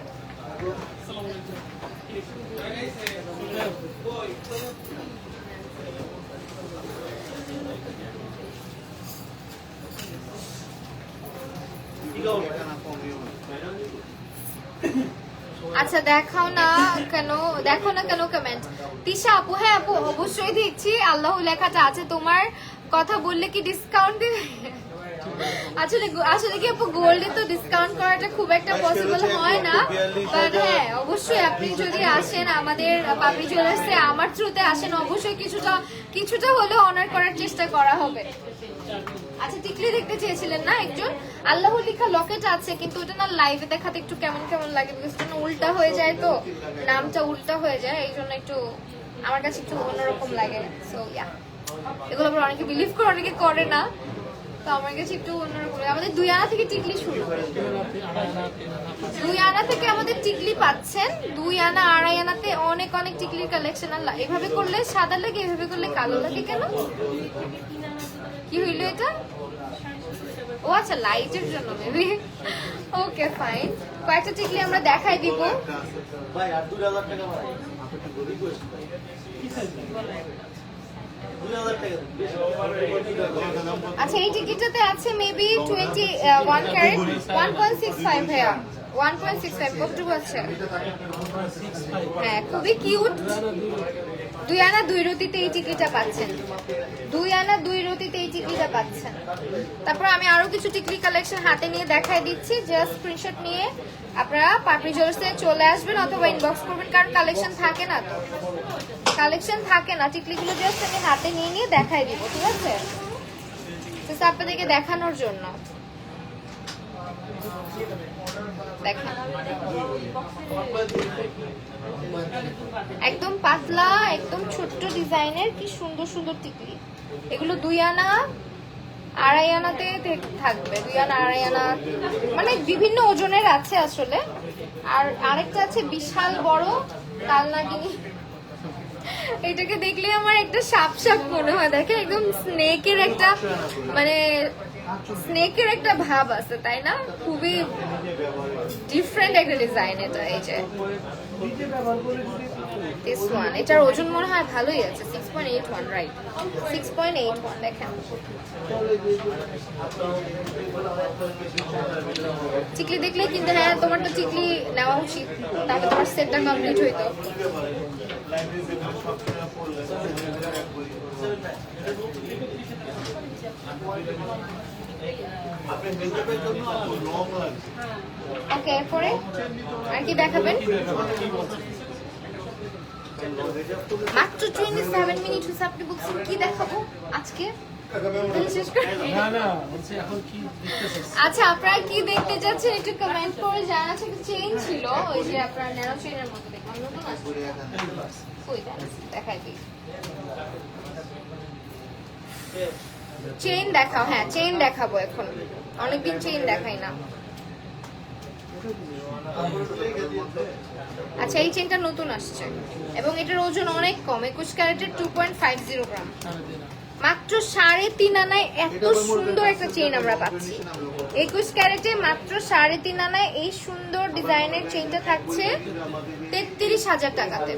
আচ্ছা, দেখাও না কেন, দেখো না কেন কমেন্ট? তিশা আপু, হ্যাঁ আপু অবশ্যই দেখছি, আল্লাহ লেখাটা আছে। তোমার কথা বললে কি ডিসকাউন্ট দিবে? আসলে আসলে কি আপু গোল্ডে তো ডিসকাউন্ট করাটা খুব একটা পসিবল হয় না, বাট হ্যাঁ অবশ্যই আপনি যদি আসেন আমাদের পাপড়ি জুয়েলার্সে আমার থ্রুতে আসেন, অবশ্যই কিছুটা হলেও অনার করার চেষ্টা করা হবে। আচ্ছা টিকলি দেখতে চেয়েছিলেন না একজন, আল্লাহ লিখা লকেট আছে, কিন্তু ওটা না লাইভে দেখাতে একটু কেমন কেমন লাগে, বিকজ ওটা উল্টা হয়ে যায়, তো নামটা উল্টা হয়ে যায়, এই জন্য একটু আমার কাছে একটু অন্যরকম লাগে। সো ইয়া, এগুলো আবার অনেকে বিলিভ করে অনেকে করে না, তো আমার কাছে একটু অন্যরকম। আমাদের 2 আনা থেকে টিকলি শুরু, 2 আনা থেকে আমাদের টিকলি পাচ্ছেন। 2 আনা 2.5 আনাতে অনেক অনেক টিকলির কালেকশন। আল্লাহ, এভাবে করলে সাদা লাগে, এভাবে করলে কালো লাগে কেন? কি হইলো এটা? ও আচ্ছা, লাইটের জন্য মেবি। ওকে ফাইন, কয়েকটা টিকলি আমরা দেখাই দিব। ভাই আর 2000 টাকা ভাই। আচ্ছা এই টিকিটটাতে আছে মেবি 21 ক্যারেট 1.65 ভাইয়া, 1.65 কতটুকু আছে? হ্যাঁ খুবই কিউট। 2 আনা 2 রতিতে এই টিকলিটা পাচ্ছেন, 2 আনা 2 রতিতে এই টিকলিটা পাচ্ছেন। তারপর আমি আরো কিছু টিকলি কালেকশন হাতে নিয়ে দেখাই দিচ্ছি, জাস্ট স্ক্রিনশট নিয়ে আপনারা পাপড়ি জুয়েলার্সে চলে আসবেন অথবা ইনবক্স করবেন, কারণ কালেকশন থাকে না, তো কালেকশন থাকে না। টিকলিগুলো জাস্ট আমি হাতে নিয়ে দেখাই দিব, ঠিক আছে? জাস্ট আপনাদেরকে দেখানোর জন্য। দেখেন একদম পাতলা, একদম ছোট্ট ডিজাইনের, কি সুন্দর সুন্দর টিকলি। এগুলো 2 আনা 2.5 আনাতে থাকবে, 2 আনা 2.5 আনা, মানে বিভিন্ন ওজনের আছে আসলে। আর আরেকটা আছে বিশাল বড় কালনাগিনি, এটাকে দেখলে আমার একটা সাপ সাপ মনে হয়। দেখেন একদম স্নেকের একটা, মানে স্নেকের একটা ভাব আছে, তাই না? খুবই ডিফারেন্ট একটা ডিজাইন এটা। এই যে this one, এটার ওজন মনে হয় ভালোই আছে, 6.81, রাইট 6.81। দেখেন টিকলি দেখলে কিন্তু, হ্যাঁ তোমার তো টিকলি নেওয়া উচিত, তাহলে তোমার সেটটা কমপ্লিট হইতো। ওকে এরপরে আর কি দেখাবেন? মাত্র 27 মিনিট হচ্ছে, আপনি বলছেন কি দেখাবো আজকে? আচ্ছা আপনারা কি দেখতে চাচ্ছেন একটু কমেন্ট করে জানান। আছে একটা চেইন ছিল, ওই যে আপনার ন্যানো চেইনের মতো দেখলাম, নতুন আছে, কই দেখাই দিই। চেইন দেখাও, হ্যাঁ চেইন দেখাবো এখন, অনেকদিন চেইন দেখাই না। আচ্ছা এই চেইনটা নতুন আসছে এবং এটার ওজন অনেক কম, 21 ক্যারেটের 2.50 গ্রাম, মাত্র 3.5 আনায় এত সুন্দর একটা চেইন আমরা পাচ্ছি। 21 ক্যারেটে মাত্র 3.5 আনায় এই সুন্দর ডিজাইনের চেইনটা থাকছে 33,000 টাকাতে।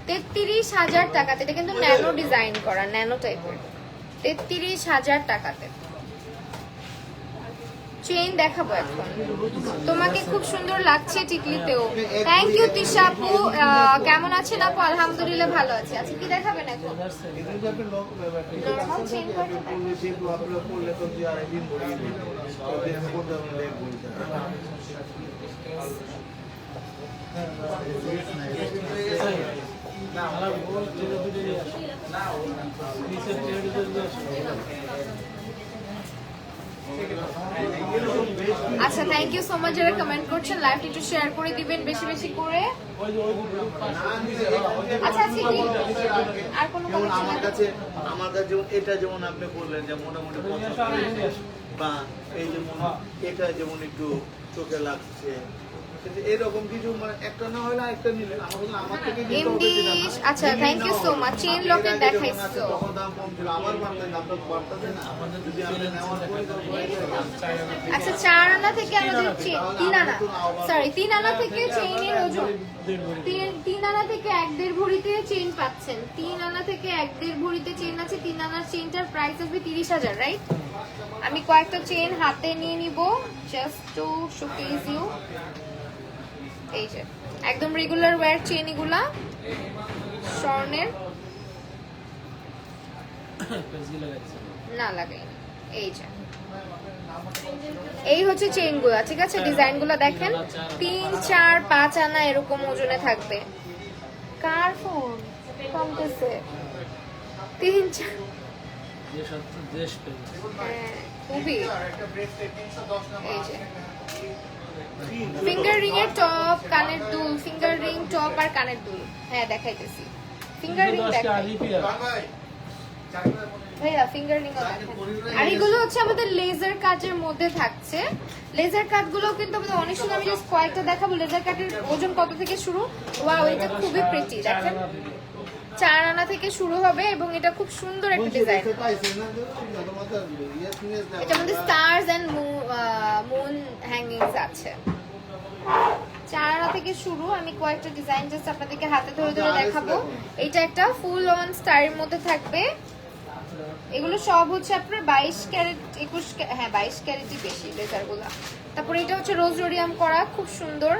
33,000 টাকাতে, এটা কিন্তু ন্যানো ডিজাইন করা, ন্যানো টাইপের, 33,000 টাকাতে। চেইন দেখাবো এখন, তোমাকে খুব সুন্দর লাগছে টিকলিতেও। থ্যাংক ইউ তিশা আপু, কেমন আছেন আপু? আলহামদুলিল্লাহ ভালো আছি। আচ্ছা কি দেখাবেন এখন? নরমাল চেইন আচ্ছা থ্যাংক ইউ সো মাচ যারা কমেন্ট করছেন, লাইভটা একটু শেয়ার করে দিবেন বেশি বেশি করে। আচ্ছা আজকে কি আর কোনো আমার কাছে যেমন এটা যেমন আপনি বললেন যে মোটামুটি বা এই যেমন এটা যেমন একটু চোখে লাগছে, এরকম কিছু মানে একটা না হলে একটা নিলেন আমার থেকে এমডি। আচ্ছা thank you so much. Chain locket দেখাইছো, তখন দাম কম ছিল, আমার মানতে দামটা বাড়তেছে না, যদি আপনি নেওয়ার পরে। আচ্ছা 4 আনা থেকে আমাদের 3 আনা, সরি 3 আনা থেকে চেইনের ওজন 3 আনা থেকে 1.5 ভরিতে চেইন পাচ্ছেন। 3 আনা থেকে 1.5 ভরিতে চেইন আছে। 3 আনার চেইনটার প্রাইস আসবে 30,000, রাইট? আমি কয়েকটা চেইন হাতে নিয়ে নিব জাস্ট টু শোকেজ ইউ। এই যে একদম রেগুলার ওয়্যার চেইন, এগুলা স্বর্ণের, না লাগাই এই যে এই হচ্ছে চেইনগুলো, ঠিক আছে? ডিজাইনগুলো দেখেন 3, 4, 5 আনা এরকম ওজনে থাকবে। কার ফোন কমতেছে? 3, 4 খুবই। এই যে ফিঙ্গার রিং এর টপ, কানের দুল, ফিঙ্গার রিং টপ আর কানের দুল। হ্যাঁ দেখাইতেছি, ফিঙ্গার রিং দেখাই ভাইয়া, ফিঙ্গার রিং আর এগুলো হচ্ছে আমাদের লেজার কাটের মধ্যে থাকছে। লেজার কাট গুলো কিন্তু আমাদের অনেক সময়, আমি জাস্ট কয়েকটা দেখাবো। লেজার কাটের ওজন কত থেকে শুরু? ওয়াও, এটা খুবই প্রিটি, দেখেন 4 আনা থেকে শুরু হবে এবং এটা খুব সুন্দর একটা ডিজাইন। এটা মধ্যে স্টারস এন্ড মুন হ্যাঙ্গিংস আছে। 4 আনা থেকে শুরু। আমি কয়েকটা ডিজাইন জাস্ট আপনাদেরকে হাতে ধরে ধরে দেখাবো। এটা একটা ফুল অন স্টারের মধ্যে থাকবে। এগুলো সব হচ্ছে আপনার 22 ক্যারেট, 21, হ্যাঁ 22 ক্যারেটই বেশি লেজারগুলো। তারপরে এটা হচ্ছে রোজ রোডিয়াম করা, খুব সুন্দর।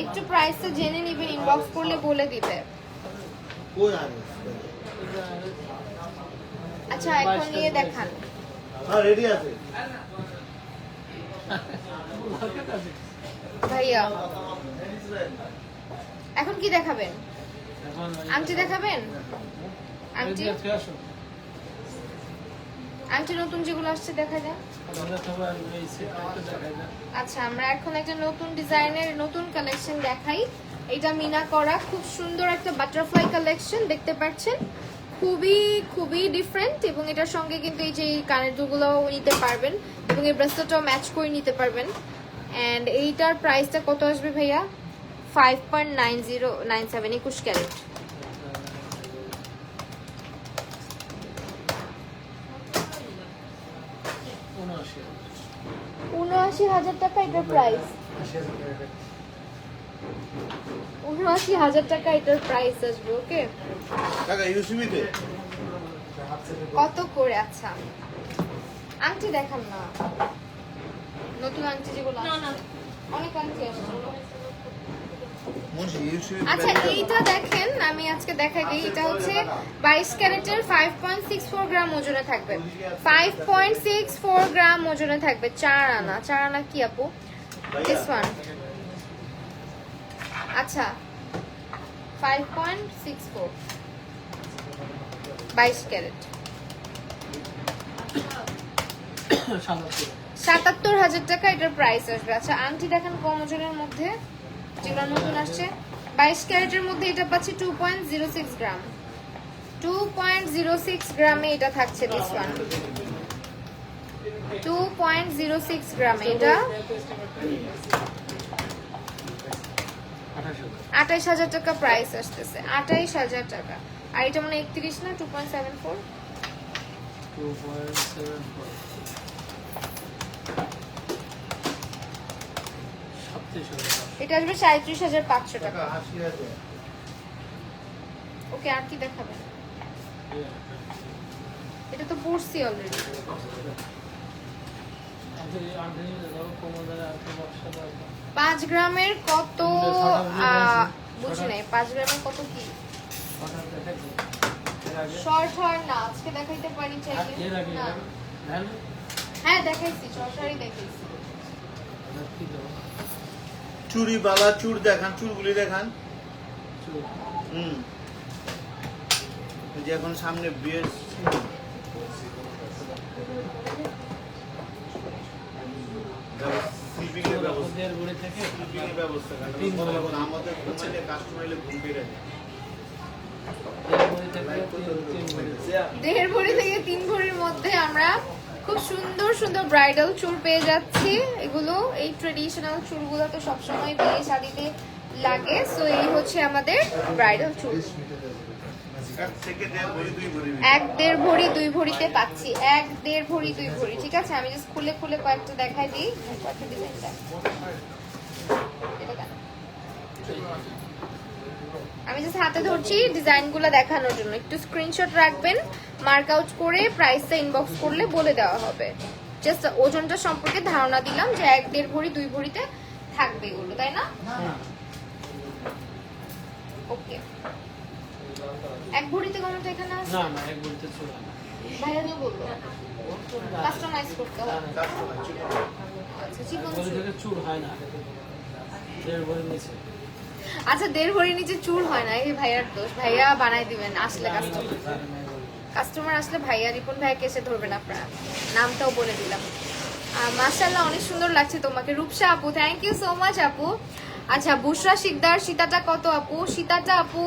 একটু প্রাইসটা জেনে নেবেন, ইনবক্স করলে বলে দিবে। আচ্ছা এখন নিয়ে দেখান। হ্যাঁ রেডি আছে ভাইয়া। এখন কি দেখাবেন? আংটি দেখাবেন? আংটি আংটি নতুন যেগুলো আসছে দেখা যায়। আচ্ছা আমরা এখন একটা নতুন ডিজাইনের নতুন কালেকশন দেখাই। এটা মিনা করা, খুব সুন্দর একটা বাটারফ্লাই কালেকশন দেখতে পাচ্ছেন, খুবই খুবই ডিফারেন্ট। এবং এটার সঙ্গে কিন্তু এই যে কানের দুলগুলো নিতে পারবেন এবং এই ব্রেসলেটটাও ম্যাচ করে নিতে পারবেন। এন্ড এইটার প্রাইসটা কত আসবে ভাইয়া? 5.9097, 21 ক্যারেট। $79,000 এটার প্রাইস। 79,000 টাকা এটার প্রাইস আসবে। ওকে টাকা ইউসিবিতে কত করে? আচ্ছা আংটি দেখান না, নতুন আংটি যেগুলো অনেক আংটি আসছে। আচ্ছা এইটা দেখেন, আমি আজকে দেখাই দিই। এটা হচ্ছে 22 ক্যারেটের 5.64 গ্রাম ওজনে থাকবে। 5.64 গ্রাম ওজনে থাকবে, 4 আনা। 4 আনা কি আপু? This one. আচ্ছা 5.64, 22 ক্যারেট, 77,000 টাকা এটার প্রাইস আসবে। আচ্ছা আংটি দেখেন কম ওজনের মধ্যে যেগুলো নতুন আসছে, 22 ক্যারেটের মধ্যে এটা পাচ্ছি 2.06 গ্রাম। 2.06 গ্রামে এটা থাকছে। দিস ওয়ান 2.06 গ্রামে এটা 28,000 টাকা প্রাইস আসতেছে। 28,000 টাকা। আর এটা মানে 31 না 2.74। এটা আসবে 37,500 টাকা। ওকে আর কি দেখাবেন? এটা তো পড়ছি অলরেডি। 5 গ্রামের কত বুঝি নাই। 5 গ্রামের কত কি শর্ট হয় না? আজকে দেখাইতে পারি চাইলে না। হ্যাঁ দেখাইছি, শর্ট হারই দেখাইছি। চুড়ি বালা চুর দেখান, চুরগুলি দেখান। যে এখন সামনে বিয়ের আমাদের কাস্টমার ঘুম পেয়ে 1.5 ভরি থেকে 3 ভরির মধ্যে আমরা খুব সুন্দর সুন্দর ব্রাইডাল চুল পেয়ে যাচ্ছি। এগুলো এই ট্রেডিশনাল চুলগুলো তো সবসময় বিয়ে শাড়িতে লাগে। সো এই হচ্ছে আমাদের ব্রাইডাল চুল। 1.5 ভরি 2 ভরিতে পাচ্ছি। 1.5 ভরি 2 ভরি। ঠিক আছে আমি জাস্ট খুলে খুলে কয়েকটা দেখাই দিই। কয়েকটা ডিজাইন দেখ। আমি জাস্ট হাতে ধরছি ডিজাইনগুলো দেখানোর জন্য। একটু স্ক্রিনশট রাখবেন, মার্ক আউট করে প্রাইসটা ইনবক্স করলে বলে দেওয়া হবে। জাস্ট ওজনটা সম্পর্কে ধারণা দিলাম যে 1.5 ভরি 2 ভরিতে থাকবে এগুলো, তাই না? ওকে এক ভরিতে কোনটা এখানে আছে? না না এক বলতে চুল হয় না। ভাইয়া তো বললো কাস্টমাইজ করতে হবে। আচ্ছা চিকন বলি চুল। থেকে চুল হয় না 1.5 ভরি নিচে। আচ্ছা 1.5 ভরি নিচে চুল হয় না, এই ভাইয়ার দোষ। ভাইয়া বানাই দিবেন আসলে কাস্টমার আসলে ভাইয়া রিপন ভাইয়াকে এসে ধরবেন আপনারা। নামটাও বলে দিলাম। মাশাআল্লাহ অনেক সুন্দর লাগছে তোমাকে রূপসা আপু, থ্যাংক ইউ সো মাচ আপু। আচ্ছা বুশরা শিকদার, সীতাটা কত আপু? সীতাটা আপু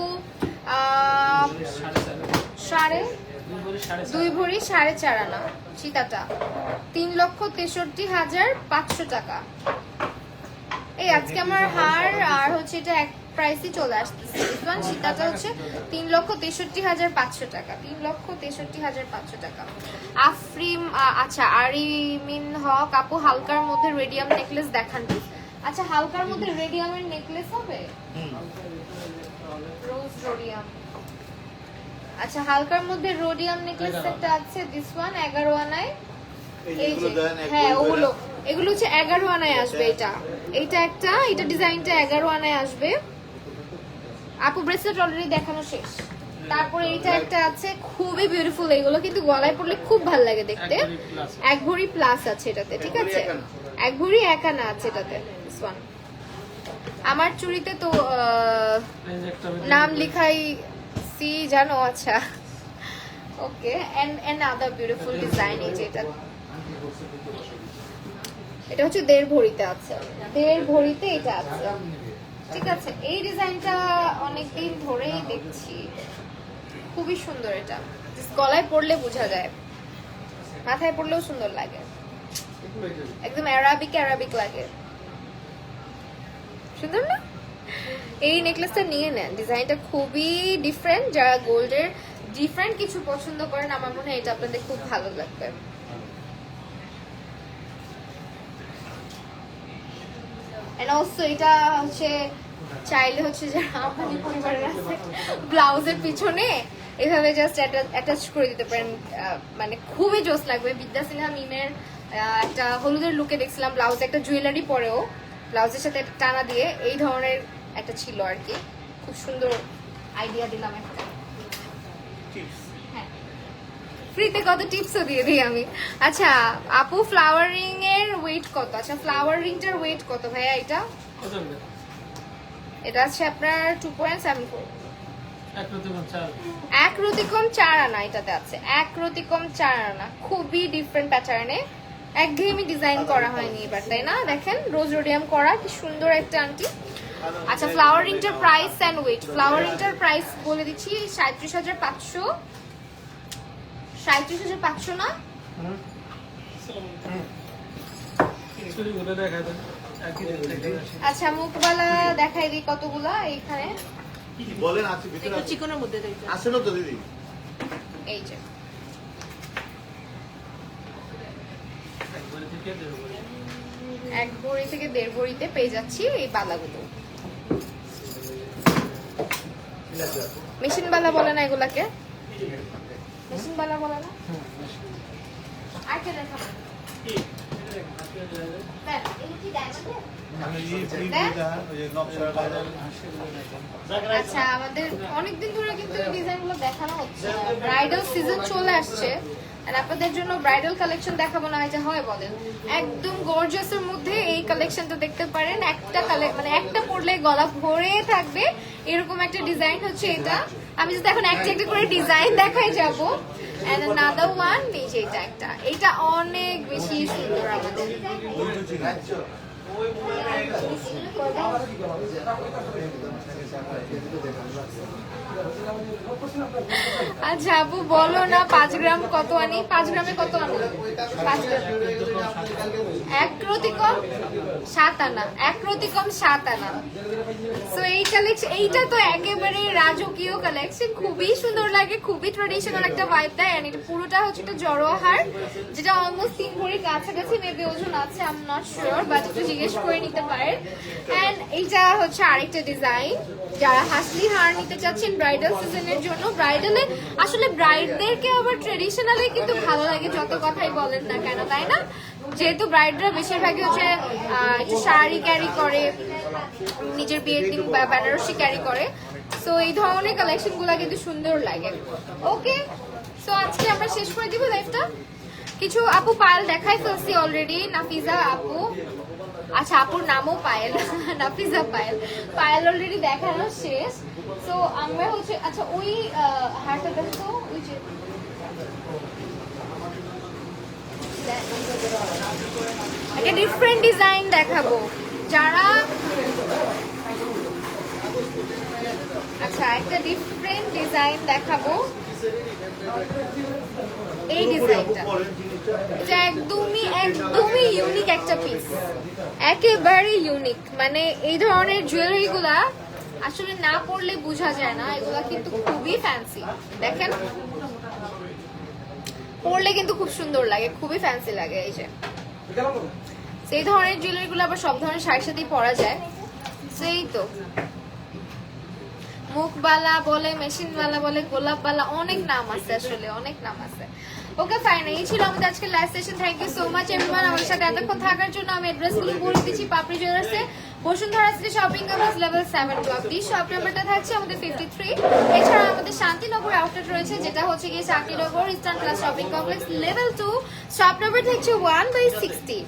2 ভরি 4.5 আনা। সীতাটা 3,63,500 টাকা। এই আজকে আমার হার আর হচ্ছে এটা এক প্রাইসই চলে আসতেছে। সীতাটা হচ্ছে 3,63,500 টাকা। 3,63,500 টাকা। আফরিম আচ্ছা আরিমিন হক আপু হালকার মধ্যে রেডিয়াম নেকলেস দেখান please। আচ্ছা হালকার মধ্যে রেডিয়ামের নেকলেস হবে? রোজ রোডিয়াম। আচ্ছা হালকার মধ্যে রোডিয়াম নেকলেস একটা আছে, দিস ওয়ান 11 আনায়। এই যে হ্যাঁ এগুলো হচ্ছে 11 আনায় আসবে। এটা একটা, এটা ডিজাইনটা 11 আনায় আসবে আপু। ব্রেসলেট অলরেডি দেখানো শেষ। তারপরে এইটা একটা আছে খুবই বিউটিফুল, এগুলো কিন্তু গলায় পরলে খুব ভালো লাগে দেখতে। 1 ভরি প্লাস আছে এটাতে, ঠিক আছে 1 ভরি 1 আনা আছে এটাতে। দিস ওয়ান আমার চুড়িতে তো নাম লিখাই সি জানো। আচ্ছা okay and other beautiful design. এই যে এটা হচ্ছে 1.5 ভরিতে আছে, 1.5 ভরিতে এটা আছে, ঠিক আছে। এই ডিজাইনটা অনেকদিন ধরেই দেখছি, খুবই সুন্দর। এটা গলায় পরলে বোঝা যায়, মাথায় পরলেও সুন্দর লাগে, একদম অ্যারাবিক লাগে, সুন্দর না? এই নেকলেসটা নিয়ে নেন, ডিজাইনটা খুবই ডিফারেন্ট। যারা গোল্ডের ডিফারেন্ট কিছু পছন্দ করেন আমার মনে হয় এটা আপনাদের খুব ভালো লাগবে। এন্ড অলসো এটা হচ্ছে চাইলে হচ্ছে যারা আম্বানি পরিবারের আছে ব্লাউজের পিছনে এভাবে জাস্ট অ্যাটাচ করে দিতে পারেন, মানে খুবই জোস লাগবে। বিদ্যা সিনহা মিমের একটা হলুদের লুকে দেখছিলাম ব্লাউজে একটা জুয়েলারি পরেও ব্লাউজের সাথে একটা টানা দিয়ে এই ধরনের একটা ছিল আর কি। খুব সুন্দর আইডিয়া দিলাম একটা। হ্যাঁ ফ্রিতে কত টিপসও দিয়ে দিই আমি। আচ্ছা আপু ফ্লাওয়ারিং এর ওয়েট কত? আচ্ছা ফ্লাওয়ারিংটার ওয়েট কত ভাইয়া? এটা আছে আপনার 2.74। 1 রতিকম 4 আনা এটাতে আছে, 1 রতিকম 4 আনা। খুবই ডিফারেন্ট প্যাটার্নে, একঘেয়েমি ডিজাইন করা হয়নি এবার, তাই না? দেখেন রোজ রোডিয়াম করা, কি সুন্দর একটা আন্টি। আচ্ছা ফ্লাওয়ারিংটার প্রাইস এন্ড ওয়েট, ফ্লাওয়ারিংটার প্রাইস বলে দিচ্ছি 37,500। 37,500 না? আচ্ছা মুখবালা দেখাই দিই কতগুলা এইখানে বলেন। আছে ভিতরে চিকনের মধ্যে আছে না তো দিদি? এই যে 1 ভরি থেকে 1.5 ভরিতে পেয়ে যাচ্ছি এই বালাগুলো। মেশিন বালা বলে না এগুলাকে? মেশিন বালা বলে না? আচ্ছা দেখাবো। দেখ, এই কি diamond? আচ্ছা আমাদের অনেকদিন ধরে কিন্তু এই ডিজাইনগুলো দেখানো হচ্ছে। ব্রাইডাল সিজন চলে আসছে আর আপনাদের জন্য ব্রাইডাল কালেকশন দেখাবো না যে হয় বলেন? একদম গর্জিয়াসের মধ্যে এই কালেকশনটা দেখতে পারেন। মানে একটা পরলে গলা ভরে থাকবে এরকম একটা ডিজাইন হচ্ছে এটা। আমি যদি এখন একটা একটা করে ডিজাইন দেখাই যাবো। And another one, এই যে এটা একটা, এটা অনেক বেশি সুন্দর আমাদের। আচ্ছা আপু বলো না 5 গ্রাম কত আনি? 5 গ্রামে কত আনি? 5 গ্রাম 1 রতিকম 7 আনা, 1 রতিকম 7 আনা। সো এই কালেকশন, এইটা তো একেবারে রাজকীয় কালেকশন, খুবই সুন্দর লাগে, খুবই ট্রেডিশনাল একটা ভাইব দেয়। এন্ড এটা পুরোটা হচ্ছে একটা জড়ো হার, যেটা অলমোস্ট 3 ভরির কাছাকাছি মেবি ওজন আছে, I am not sure, but একটু জিজ্ঞেস করে নিতে পারেন। এন্ড এইটা হচ্ছে আরেকটা ডিজাইন, যারা হাসলি হার নিতে চাচ্ছেন ব্রাইডাল সিজনের জন্য। ব্রাইডালে আসলে ব্রাইডদেরকে আবার ট্রেডিশনালি কিন্তু ভালো লাগে যত কথাই বলেন না কেন, তাই না? যেহেতু ব্রাইডরা বেশিরভাগই হচ্ছে একটু শাড়ি ক্যারি করে, নিজের বিয়ের দিন বেনারসি ক্যারি করে। সো এই ধরনের কালেকশনগুলো কিন্তু সুন্দর লাগে। ওকে, সো আজকে আমরা শেষ করে দিব লাইভটা। কিছু আপু পায়েল দেখাই ফেলছি অলরেডি, নাফিজা আপু, আচ্ছা আপুর নামও পায়েল, নাফিজা পায়েল, পায়েল অলরেডি দেখানো শেষ। সো আমরা হচ্ছে আচ্ছা ওই হারটা দেখো, ওই যে একটা ডিফারেন্ট ডিজাইন দেখাবো যারা, আচ্ছা একটা ডিফারেন্ট ডিজাইন দেখাবো। এই ডিজাইনটা এটা একদমই ইউনিক একটা পিস, একেবারে ইউনিক। মানে এই ধরনের জুয়েলারি গুলা আসলে না পরলে বোঝা যায় না, এগুলা কিন্তু খুবই ফ্যান্সি। দেখেন পরলে কিন্তু খুব সুন্দর লাগে, খুবই ফ্যান্সি লাগে। এই যে সেই ধরনের জুয়েলারি গুলো আবার সব ধরনের শাড়ির সাথেই পরা যায়। সেই তো মুখবালা বলে, মেশিনওয়ালা বলে, গোলাপবালা, অনেক নাম আছে, আসলে অনেক নাম আছে। ওকে ফাইন, এই ছিল আমাদের আজকে live session. Thank you so much everyone আমাদের সাথে এতক্ষণ থাকার জন্য। আমি অ্যাড্রেসগুলো বলে দিচ্ছি। পাপড়ি জুয়েলার্সে Bashundhara city shopping complex level 7 block D, shop নাম্বারটা থাকছে আমাদের 53। এছাড়া আমাদের শান্তিনগর আউটলেট রয়েছে, যেটা হচ্ছে গিয়ে Shantinagar eastern plus shopping complex level 2, shop number থাকছে 1/60।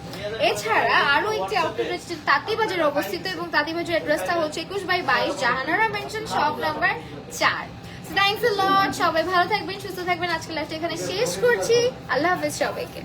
এছাড়া আরো একটি আউটলেট রয়েছে তাঁতিবাজারে অবস্থিত, এবং তাঁতিবাজার অ্যাড্রেসটা হচ্ছে 21/22 Jahanara mansion, shop number 4। Thanks a lot, সবাই ভালো থাকবেন, সুস্থ থাকবেন। আজকে লাইভটা এখানে শেষ করছি। আল্লাহ হাফেজ সবাইকে।